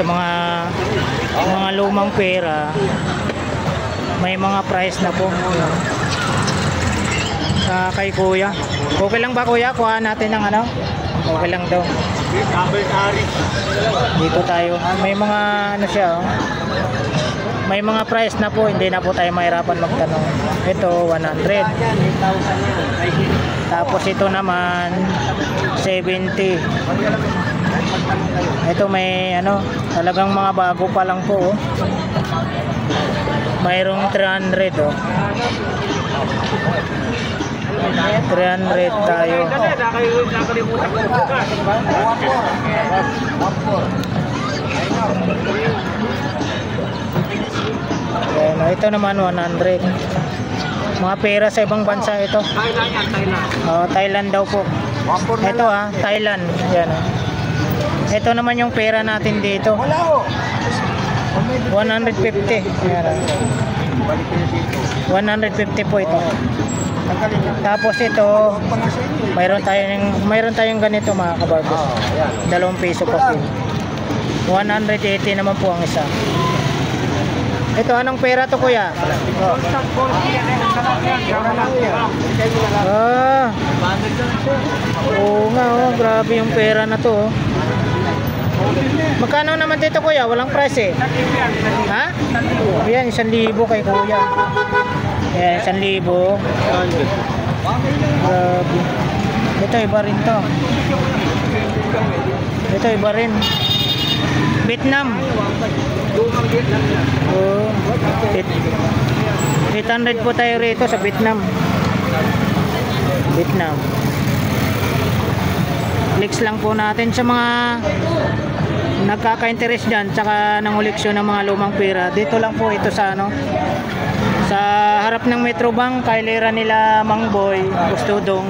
sa mga lumang pera, may mga price na po. Sa kay kuya. Okay lang ba kuya? Kuha natin ng ano? Okay lang daw. Dito tayo. May mga ano siya oh. May mga price na po. Hindi na po tayo mahirapan magtanong. Ito 100. Tapos ito naman 70. Ito may ano, talagang mga bago pa lang po oh. Mayroong 300 oh. 300 tayo. Ayan, ito naman 100. Mga pera sa ibang bansa ito. Thailand daw po. Ito Thailand. Ayan, ito naman yung pera natin dito. 150. Ayan, 150 po ito. Tapos ito, mayroon tayong ganito mga kabarbos. 2 piso pa po. 180 naman po ang isa. Ito anong pera to kuya? Oo nga oh, grabe yung pera na to oh. Magkano naman dito kuya? Walang price eh. Ha? Ayan, 1,000 kay kuya. Ayan, 1,000. Grabe. Ito iba rin to. Ito iba rin. Vietnam. Oh, 800 po tayo rito sa Vietnam. Clicks lang po natin sa mga nagkaka-interest dyan tsaka ng koleksyon ng mga lumang pera. Dito lang po ito sa ano, sa harap ng Metrobank, kailera nila Mang Boy, Gustodong,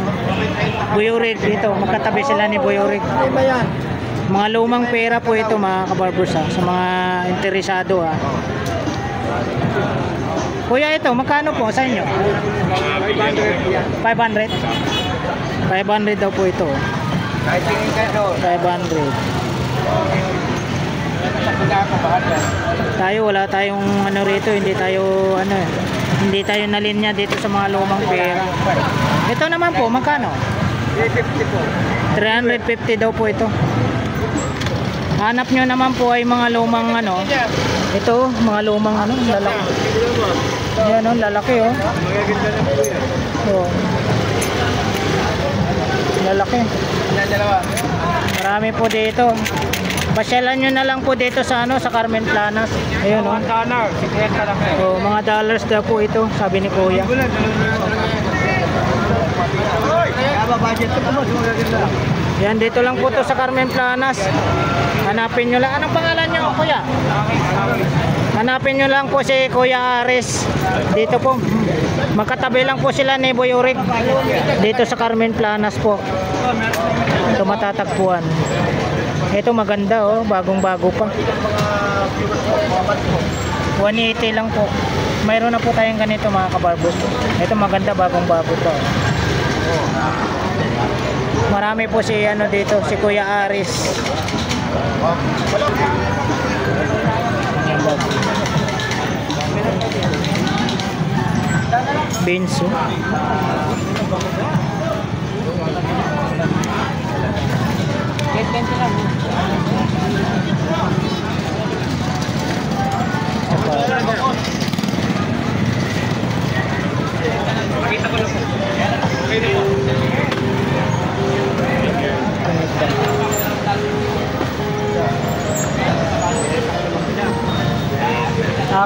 Buyorig. Dito magkatabi sila ni Buyorig. Mga lumang pera po ito mga kabarbers sa mga interesado Kuya ito magkano po sa inyo? 500 daw po ito. 500. Tayo wala tayong ano rito, hindi tayo nalinya dito sa mga lumang pera. Ito naman po magkano? 350 po. 350 daw po ito. Hanap nyo naman po ay mga lumang ano. Ito, mga lumang ano, lalaki. Yan oh, lalaki oh. Oh. Lalaki. Marami po dito. Pasyalan nyo na lang po dito sa ano, sa Carmen Planas. Ayun oh. Oh, mga dollars daw po ito, sabi ni Kuya. Yan, dito lang po to sa Carmen Planas. Hanapin nyo lang. Anong pangalan nyo, Kuya? Hanapin nyo lang po si Kuya Aris. Dito po. Magkatabi lang po sila ni Boy Urik. Dito sa Carmen Planas po. Ito matatagpuan. Ito maganda oh. Bagong bago pa. 180 lang po. Mayroon na po tayong ganito mga kabarbos. Ito maganda, bagong bago pa. Marami po si ano dito, si Kuya Aris. Benzo.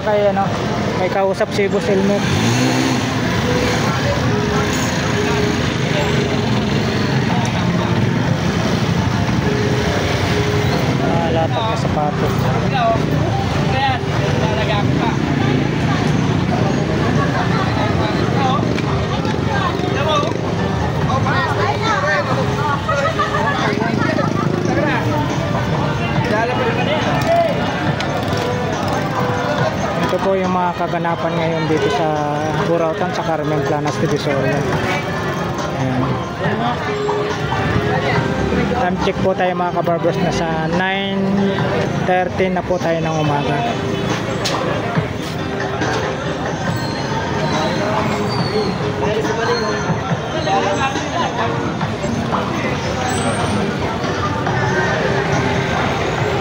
Kaya ano, may kausap si Boss Elmer. Latak na sapatos. Ito po yung mga kaganapan ngayon dito sa Burautan sa Carmen Planas, Divisoria. Ayan. Time check po tayo mga kabarbers, na sa 9:13 na po tayo ng umaga.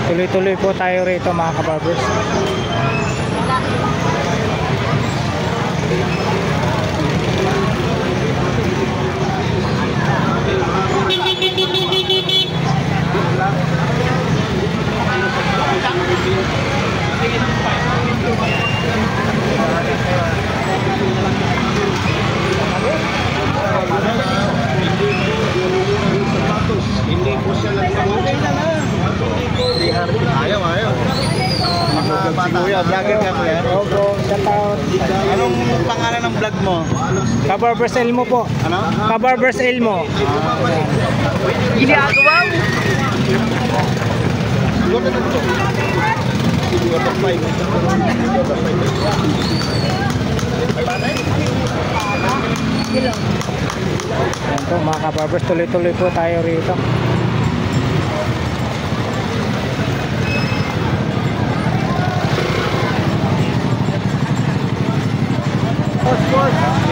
Tuloy-tuloy po tayo rito mga kabarbers. Hindi po siya ayaw. Kuya, vlogger ka kuya? Opo, shout out. Anong pangalan ng vlog mo? Kabarbers Elmo po. Ano? Kabarbers Elmo. Hindi ako ba? Yan po mga kabarbers, tuloy-tuloy po tayo rito.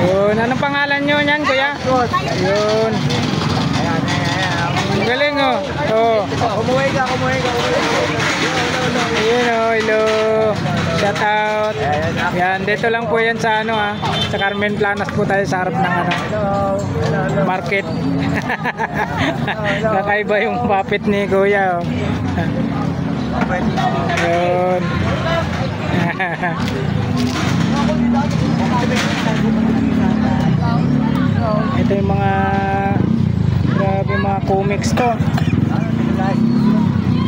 Yun, anong pangalan nyo yan kuya? Yun. Ang galing oh. Oh. Kumuhay ka. Ayun oh, hello. Shout out. Yan, dito lang po yan sa ano sa Carmen Planas po tayo sa harap ng market. Kakaiba yung puppet ni kuya oh. Yun. Ito yung mga grabe mga comics to.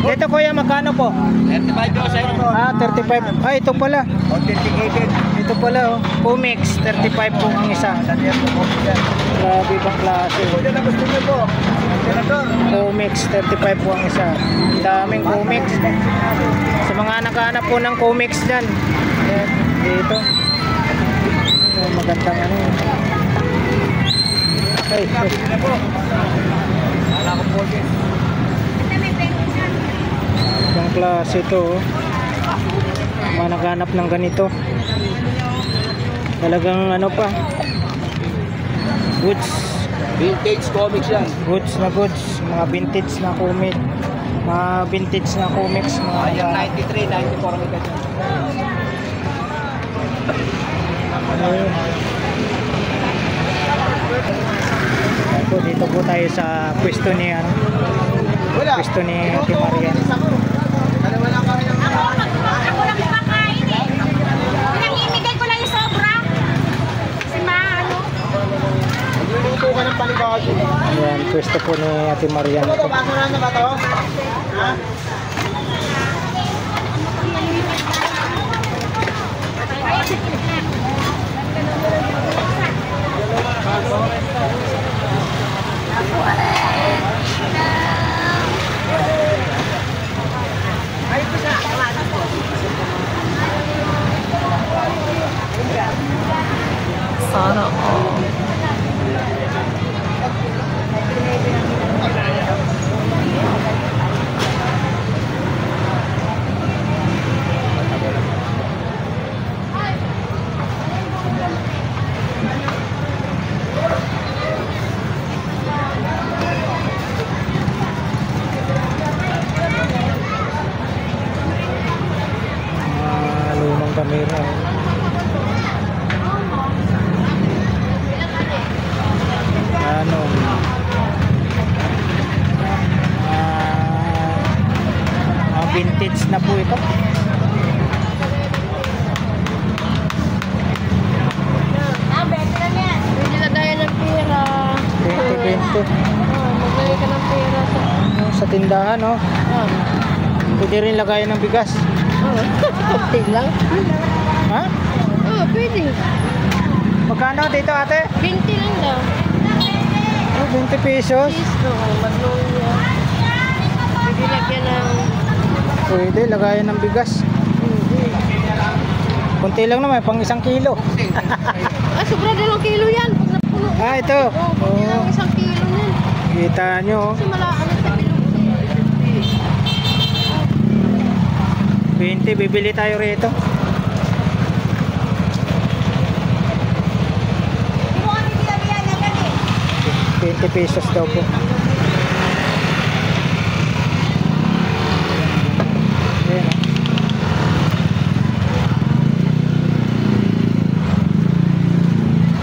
Ito kuya, magkano po? 35 daw sa inyo. 35. Ito pala. Authenticated. Ito pala oh. Comics, 35 po ang isa. Grabe bang klase. Kuya na gusto niyo po. Senador. Comics, 35 po ang isa. Daming comics. Sa mga nakahanap po ng comics dyan. Yan, dito. Magandang ano. Ay, ibang klase ito oh. Mga naghanap ng ganito. Talagang ano pa, goods. Vintage comics yan. Goods na goods. Mga vintage na comic. Mga vintage na comics. Yung Mga 93, 94 ang ikat. ayun. Po, dito po tayo sa pwesto ni pwesto ni Ate Maria. Wala kami ng Ako lang kumakain eh. Pinangimigay ko lang yung sobra. Si ano? Magluluto ka ng panibago. Ayan, pwesto po ni Ate Maria. Baso na ba to? Ha? Sana all. Lumang kamera. Ano? Vintage na po ito. Beto na yan. Pwede lagayan ng pera. 2020. Maglagay ka ng pera Sa tindahan, no? Pwede rin lagayan ng bigas. Kunti lang. Ha? Pwede. Magkano dito ate? 20 lang daw. 20 pesos. Magnolia. Pwede lagyan ng... Pwede lagayan ng bigas. Kunti lang naman, pang 1 kilo. Sobra 2 kilo yan. Pag napuno. Ito. Pwede lang 1 kilo yan. Kita nyo. Kasi ano sa bilog. 20, bibili tayo rito. Hindi mo kami binabihan na gani. 20 pesos daw po. Ayan.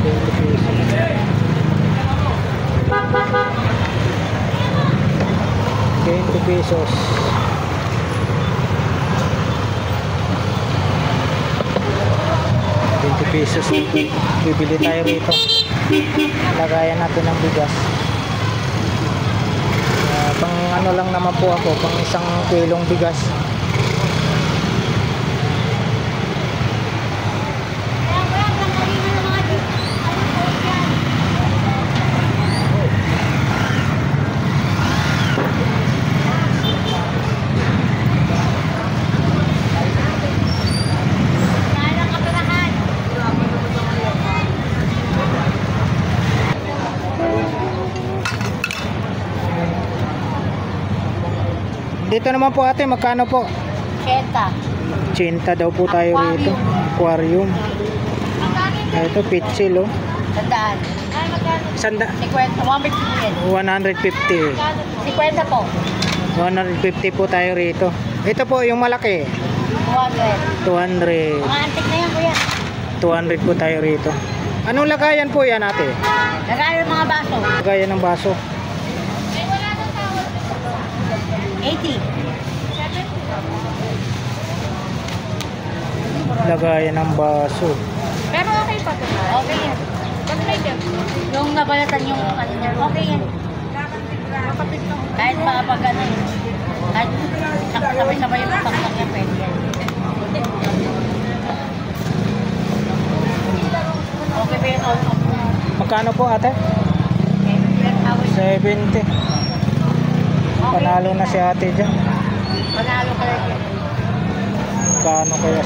20 pesos. 20 pesos. 20 pesos. Bibili tayo rito. Lagayan natin ng bigas. Pang ano lang naman po ako, pang 1 kilong bigas. Kaya ko yan, tanggalin mo yung mga ano po yan. Kaya ng kapirahan. Dito naman po ate, magkano po? Keta. 80 daw po tayo rito. Aquarium. Ito, pitsil oh. Tandaan. Ay, magkano? Sanda, 50. 150 yan. 150. 50 po. 150 po tayo rito. Ito po yung malaki. 200. 200. Mga antik na yan, kuya. 200 po tayo rito. Anong lagayan po yan ate? Lagayan ng mga baso. Lagayan ng baso. 80. Lagayan ng baso. Pero okay pa ito. Okay yan. Yung nabalatan yung ano niya, okay yan. Kahit makapag ano yun. Kahit sabay-sabay yung pakpak niya, pwede yan. Okay ba yun? Magkano po ate? 70. Panalo na si ate dyan. Panalo ka lang yun. Kano kaya?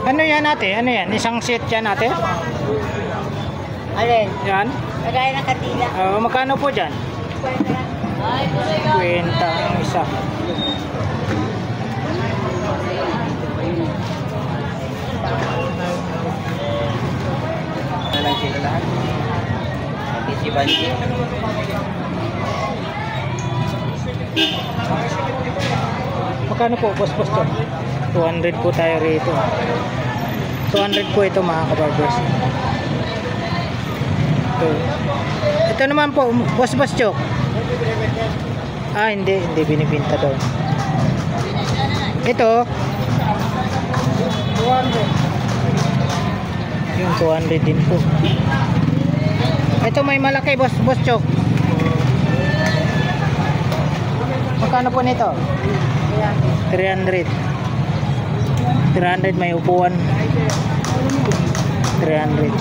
Ano yan ate? Ano yan? Isang set yan ate? Alin? Yan? Lagay ng katila. Magkano po dyan? Ay, 20 ang isa. Nalang sila lahat. Ati si Banji. Magkano po, boss dyan? 200 po tayo rito. 200 po ito mga kabarbers. Ito naman po, boss chok. Hindi binibinta daw. Ito 200. Yung 200 din po. Ito may malaki, boss chok. Magkano po nito? 300. 300 may upuan. 300.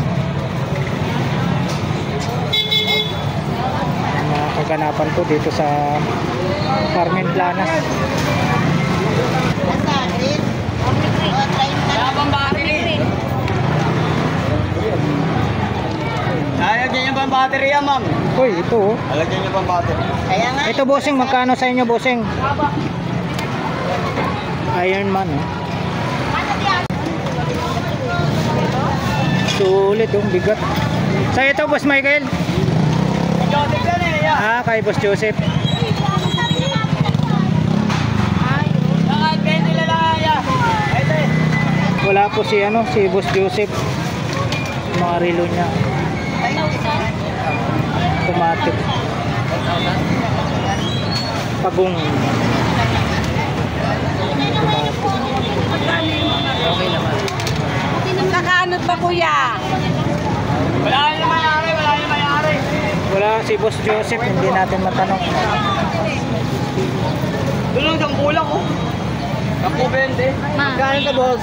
Mga kaganapan po dito sa Carmen Planas. Lalagyan niyo ba ang baterya, ma'am? Uy, ito oh. Lalagyan niyo ba ang baterya? Kaya nga. Ito bossing, magkano sa inyo bossing? Iron Man oh. Sulit yung bigat. Sa ito boss Michael? Joseph yan eh. Kay boss Joseph. Wala po si si boss Joseph. Mga relo niya. Automatic. Pagong. Okay naman. Nakaanot ba kuya? Wala na mayari, wala na mayari. Wala si boss Joseph, hindi natin matanong. Tulong ng kulang oh. Ako 20. Magkano ka, boss?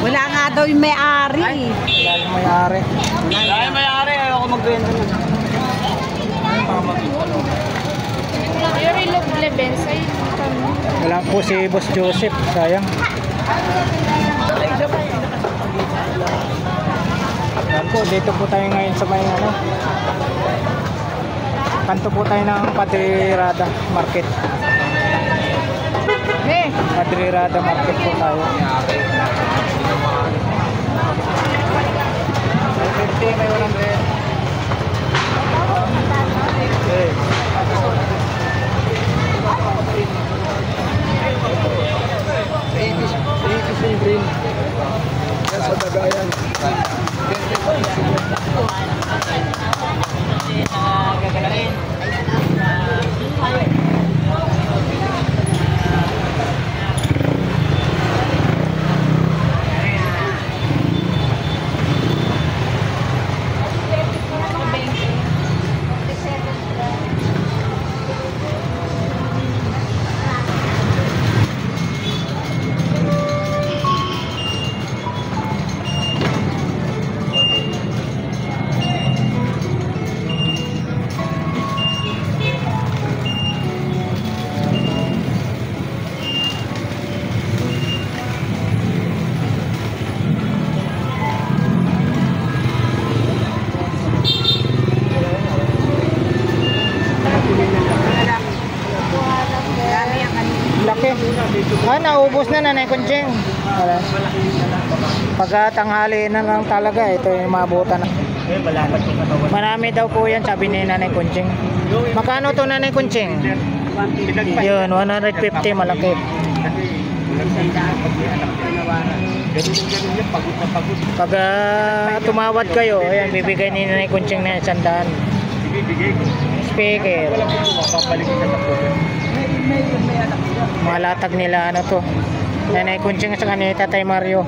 Wala nga daw yung may-ari. Wala yung may-ari. Wala na mayari, ayoko magbenta na. Yuri Love Lebens ay Wala po si Boss Joseph, sayang. Yan po, dito po tayo ngayon sa may ano. Kanto po tayo ng Padre-Rada Market. Padre-Rada Market po tayo. 50, may 100. Okay. Yung green. Yan sa Dagayan. Laki. Naubos na Nanay Kunching. Wala. Pagka tanghali na lang talaga, ito yung mabutan na. Marami daw po yan, sabi ni Nanay Kunching. Makano to Nanay Kunching? Yun, 150, malaki. Pag tumawad kayo, ayan, bibigay ni Nanay Kunching na 100. Speaker. Malatag nila ano to. Nanay Kunching sa kanila Tatay Mario.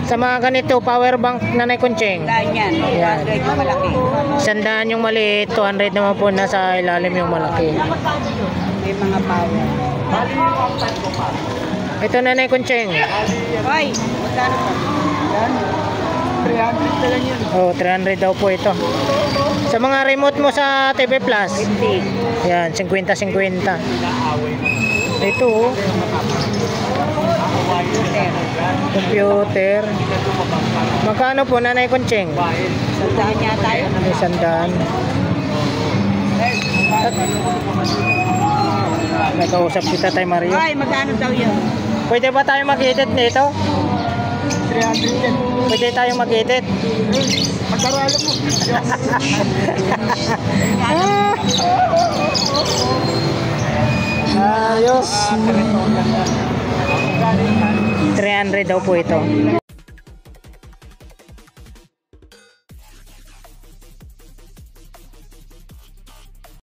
Sa mga ganito, power bank Nanay Kunching. Yan. Yan. 200 yung malaki. 100 yung maliit, 200 naman po nasa ilalim yung malaki. May mga power. Ito Nanay Kunching. Hoy, magkano pa? Yan. 300 na lang yun. Oh, 300 daw po ito. Sa mga remote mo sa TV Plus. 50. Yan, 50-50. Ito oh. Computer. Magkano po Nanay Kunching? Sandaan niya tayo. May 100. Nakausap si Tatay Mario. Hoy, magkano daw yun? Pwede ba tayo mag-edit nito? 300 yan. Pwede tayo mag-edit. Pag-aralan mo. Ayos. 300 daw po ito.